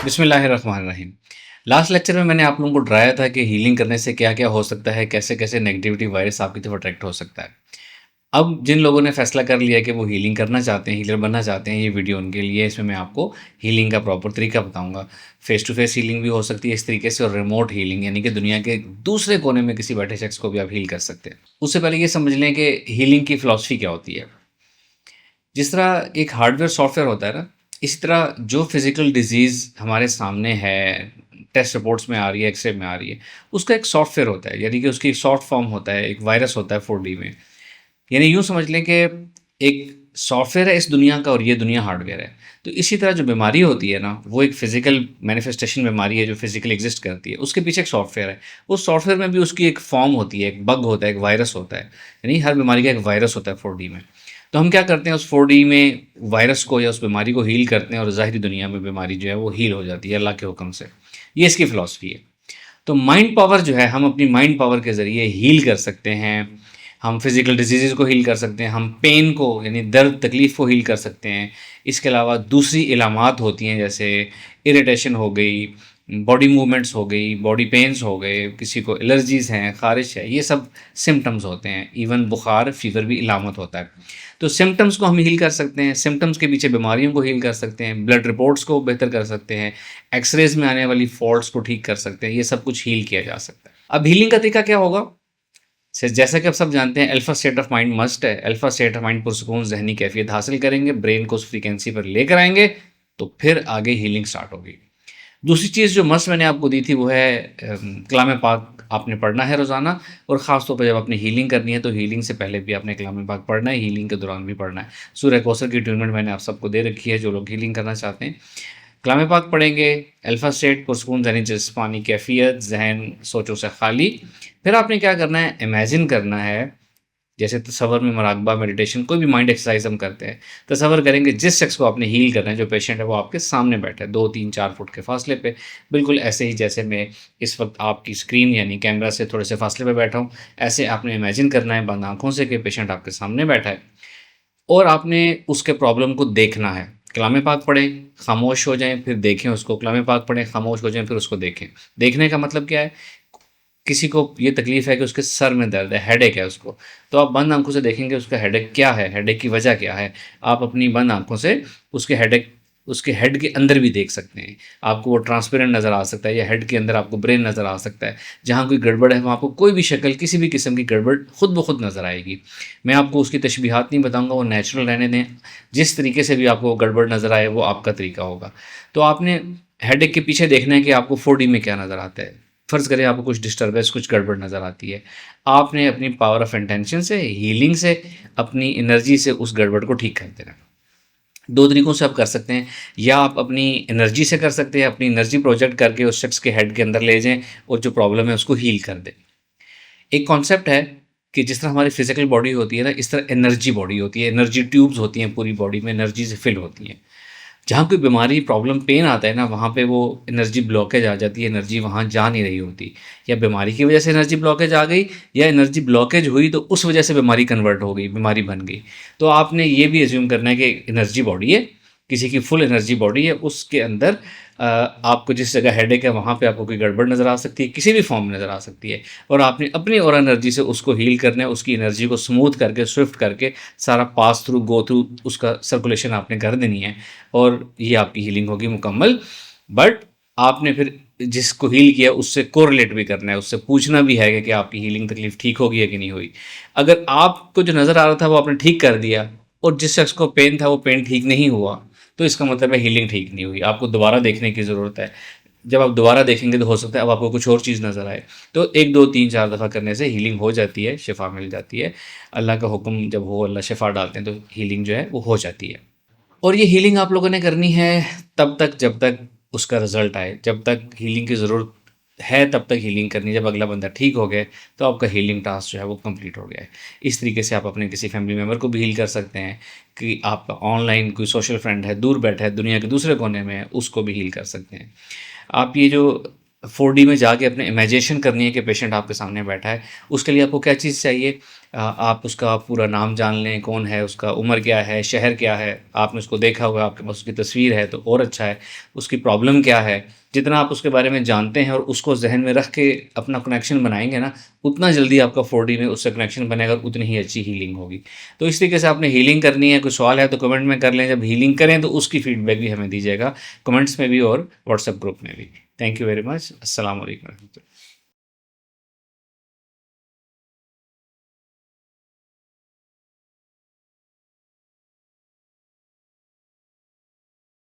बिस्मिल्लाहिर्रहमानिर्रहीम। Last lecture में मैंने आप लोगों को डराया था कि हीलिंग करने से क्या-क्या हो सकता है, कैसे-कैसे नेगेटिविटी वायरस आपकी तरफ अट्रैक्ट हो सकता है। अब जिन लोगों ने फैसला कर लिया कि वो हीलिंग करना चाहते हैं, हीलर बनना चाहते हैं, ये वीडियो उनके लिए है। इसमें मैं आपको हीलिंग का प्रॉपर तरीका बताऊँगा। फेस टू फेस हीलिंग भी हो सकती है इस तरीके से और रिमोट हीलिंग यानी कि दुनिया के दूसरे कोने में किसी बैठे शख्स को भी आप हील कर सकते हैं। उससे पहले ये समझ लें कि हीलिंग की फ़िलॉसफ़ी क्या होती है। जिस तरह एक हार्डवेयर सॉफ्टवेयर होता है ना, इसी तरह जो फिज़िकल डिज़ीज़ हमारे सामने है, टेस्ट रिपोर्ट्स में आ रही है, एक्स-रे में आ रही है, उसका एक सॉफ्टवेयर होता है, यानी कि उसकी एक शॉर्ट फॉर्म होता है, एक वायरस होता है 4D में। यानी यूँ समझ लें कि एक सॉफ्टवेयर है इस दुनिया का और ये दुनिया हार्डवेयर है। तो इसी तरह जो बीमारी होती है ना, वो एक फ़िज़िकल मैनिफेस्टेशन बीमारी है जो फ़िज़िकली एग्ज़िस्ट करती है, उसके पीछे एक सॉफ्टवेयर है। उस सॉफ्टवेयर में भी उसकी एक फॉर्म होती है, एक बग होता है, एक वायरस होता है। यानी हर बीमारी का एक वायरस होता है 4D में। तो हम क्या करते हैं उस 4D में वायरस को या उस बीमारी को हील करते हैं और ज़ाहिरी दुनिया में बीमारी जो है वो हील हो जाती है अल्लाह के हुक्म से। ये इसकी फ़िलॉसफ़ी है। तो माइंड पावर जो है हम अपनी माइंड पावर के ज़रिए हील कर सकते हैं। हम फिज़िकल डिजीज़ेज़ को हील कर सकते हैं, हम पेन को यानी दर्द तकलीफ़ को हील कर सकते हैं। इसके अलावा दूसरी इलामात होती हैं जैसे इरिटेशन हो गई, बॉडी मूवमेंट्स हो गई, बॉडी पेन्स हो गए, किसी को एलर्जीज़ हैं, ख़ारिश है, ये सब सिम्पटम्स होते हैं। इवन बुखार, फ़ीवर भी इलामत होता है। तो सिम्पटम्स को हम हील कर सकते हैं, सिम्पटम्स के पीछे बीमारियों को हील कर सकते हैं, ब्लड रिपोर्ट्स को बेहतर कर सकते हैं, एक्स-रेज़ में आने वाली फ़ॉल्ट्स को ठीक कर सकते हैं, ये सब कुछ हील किया जा सकता है। अब हीलिंग का तरीका क्या होगा? जैसा कि आप सब जानते हैं alpha state of mind must है। अल्फ़ा स्टेट ऑफ माइंड पुरसुकून ज़हनी कैफ़ियत हासिल करेंगे, ब्रेन को उस फ्रीक्वेंसी पर लेकर आएँगे, तो फिर आगे हीलिंग स्टार्ट होगी। दूसरी चीज़ जो मस्ट मैंने आपको दी थी वो है कलाम पाक आपने पढ़ना है रोज़ाना और ख़ास तौर पे जब आपने हीलिंग करनी है तो हीलिंग से पहले भी आपने कलाम पाक पढ़ना है, हीलिंग के दौरान भी पढ़ना है। सूरह कौसर की ट्यूनमेंट मैंने आप सबको दे रखी है जो लोग हीलिंग करना चाहते हैं। कलाम पाक पढ़ेंगे, अल्फ़ा स्टेट पुरसुकून ज़हनी जिस्मानी कैफ़ियत, ज़हन सोचों से खाली। फिर आपने क्या करना है, इमेजिन करना है, जैसे तसव्वुर में मुराक़बा मेडिटेशन कोई भी माइंड एक्सरसाइज हम करते हैं। तसव्वुर करेंगे जिस शख्स को आपने हील करना है, जो पेशेंट है वो आपके सामने बैठा है 2, 3, 4 फुट के फ़ासले पे। बिल्कुल ऐसे ही जैसे मैं इस वक़्त आपकी स्क्रीन यानी कैमरा से थोड़े से फ़ासले पे बैठा हूँ, ऐसे आपने इमेजिन करना है बंद आँखों से कि पेशेंट आपके सामने बैठा है और आपने उसके प्रॉब्लम को देखना है। कलाम पाक पढ़ें, खामोश हो जाएँ, फिर देखें उसको। कलाम पाक पढ़ें, खामोश हो जाएँ, फिर उसको देखें। देखने का मतलब क्या है? किसी को ये तकलीफ़ है कि उसके सर में दर्द है, हेडेक है उसको, तो आप बंद आँखों से देखेंगे उसका हेडेक क्या है, हेडेक की वजह क्या है। आप अपनी बंद आँखों से उसके हेडेक उसके हेड के अंदर भी देख सकते हैं। आपको वो ट्रांसपेरेंट नज़र आ सकता है या हेड के अंदर आपको ब्रेन नज़र आ सकता है। जहाँ कोई गड़बड़ है वहाँ आपको कोई भी शक्ल, किसी भी किस्म की गड़बड़ खुद ब खुद नज़र आएगी। मैं आपको उसकी तशबीहात नहीं बताऊँगा, वो नेचुरल रहने दें। जिस तरीके से भी आपको गड़बड़ नज़र आए वो आपका तरीका होगा। तो आपने हेडेक के पीछे देखना है कि आपको 4D में क्या नज़र आता है। फ़र्ज़ करें आपको कुछ डिस्टर्बेंस, कुछ गड़बड़ नज़र आती है। आपने अपनी पावर ऑफ़ इंटेंशन से, हीलिंग से, अपनी एनर्जी से उस गड़बड़ को ठीक कर देना है। 2 तरीकों से आप कर सकते हैं, या आप अपनी एनर्जी से कर सकते हैं, अपनी एनर्जी प्रोजेक्ट करके उस शख्स के हेड के अंदर ले जाएँ और जो प्रॉब्लम है उसको हील कर दें। एक कॉन्सेप्ट है कि जिस तरह हमारी फ़िज़िकल बॉडी होती है ना, इस तरह एनर्जी बॉडी होती है, एनर्जी ट्यूब्स होती हैं पूरी बॉडी में, एनर्जी से फ़िल होती हैं। जहाँ कोई बीमारी, प्रॉब्लम, पेन आता है ना, वहाँ पे वो एनर्जी ब्लॉकेज आ जाती है, एनर्जी वहाँ जा नहीं रही होती। या बीमारी की वजह से एनर्जी ब्लॉकेज आ गई या एनर्जी ब्लॉकेज हुई तो उस वजह से बीमारी कन्वर्ट हो गई, बीमारी बन गई। तो आपने ये भी अज़्यूम करना है कि एनर्जी बॉडी है, किसी की फुल एनर्जी बॉडी है, उसके अंदर आपको जिस जगह हेडेक है वहाँ पे आपको कोई गड़बड़ नज़र आ सकती है, किसी भी फॉर्म में नज़र आ सकती है और आपने अपनी और एनर्जी से उसको हील करना है, उसकी एनर्जी को स्मूथ करके, स्विफ्ट करके सारा पास थ्रू, गो थ्रू उसका सर्कुलेशन आपने कर देनी है और ये आपकी हीलिंग होगी मुकम्मल। बट आपने फिर जिसको हील किया उससे कोरिलेट भी करना है, उससे पूछना भी है कि आपकी हीलिंग तकलीफ ठीक होगी या कि नहीं हुई। अगर आपको जो नज़र आ रहा था वो आपने ठीक कर दिया और जिस शख्स को पेन था वो पेन ठीक नहीं हुआ, तो इसका मतलब है हीलिंग ठीक नहीं हुई। आपको दोबारा देखने की ज़रूरत है। जब आप दोबारा देखेंगे तो हो सकता है अब आपको कुछ और चीज़ नज़र आए। तो 1, 2, 3, 4 दफ़ा करने से हीलिंग हो जाती है, शिफ़ा मिल जाती है। अल्लाह का हुक्म जब हो, अल्लाह शिफ़ा डालते हैं तो हीलिंग जो है वो हो जाती है। और ये हीलिंग आप लोगों ने करनी है तब तक जब तक उसका रिज़ल्ट आए। जब तक हीलिंग की ज़रूरत है तब तक हीलिंग करनी है। जब अगला बंदा ठीक हो गया तो आपका हीलिंग टास्क जो है वो कंप्लीट हो गया है। इस तरीके से आप अपने किसी फैमिली मेम्बर को भी हील कर सकते हैं कि आपका ऑनलाइन कोई सोशल फ्रेंड है, दूर बैठा है, दुनिया के दूसरे कोने में है, उसको भी हील कर सकते हैं। आप ये जो 4D में जाके अपने इमेजिनेशन करनी है कि पेशेंट आपके सामने बैठा है। उसके लिए आपको क्या चीज़ चाहिए? आप उसका पूरा नाम जान लें, कौन है, उसका उम्र क्या है, शहर क्या है, आपने उसको देखा होगा, आपके पास उसकी तस्वीर है तो और अच्छा है। उसकी प्रॉब्लम क्या है? जितना आप उसके बारे में जानते हैं और उसको ज़हन में रख के अपना कनेक्शन बनाएँगे ना, उतना जल्दी आपका 4D में उससे कनेक्शन बनेगा और उतनी ही अच्छी हीलिंग होगी। तो इस तरीके से आपने हीलिंग करनी है, कोई सवाल है तो कमेंट में कर लें। जब हीलिंग करें तो उसकी फीडबैक भी हमें दीजिएगा, कमेंट्स में भी और व्हाट्सएप ग्रुप में भी। Thank you very much. अस्सलाम वालेकुम।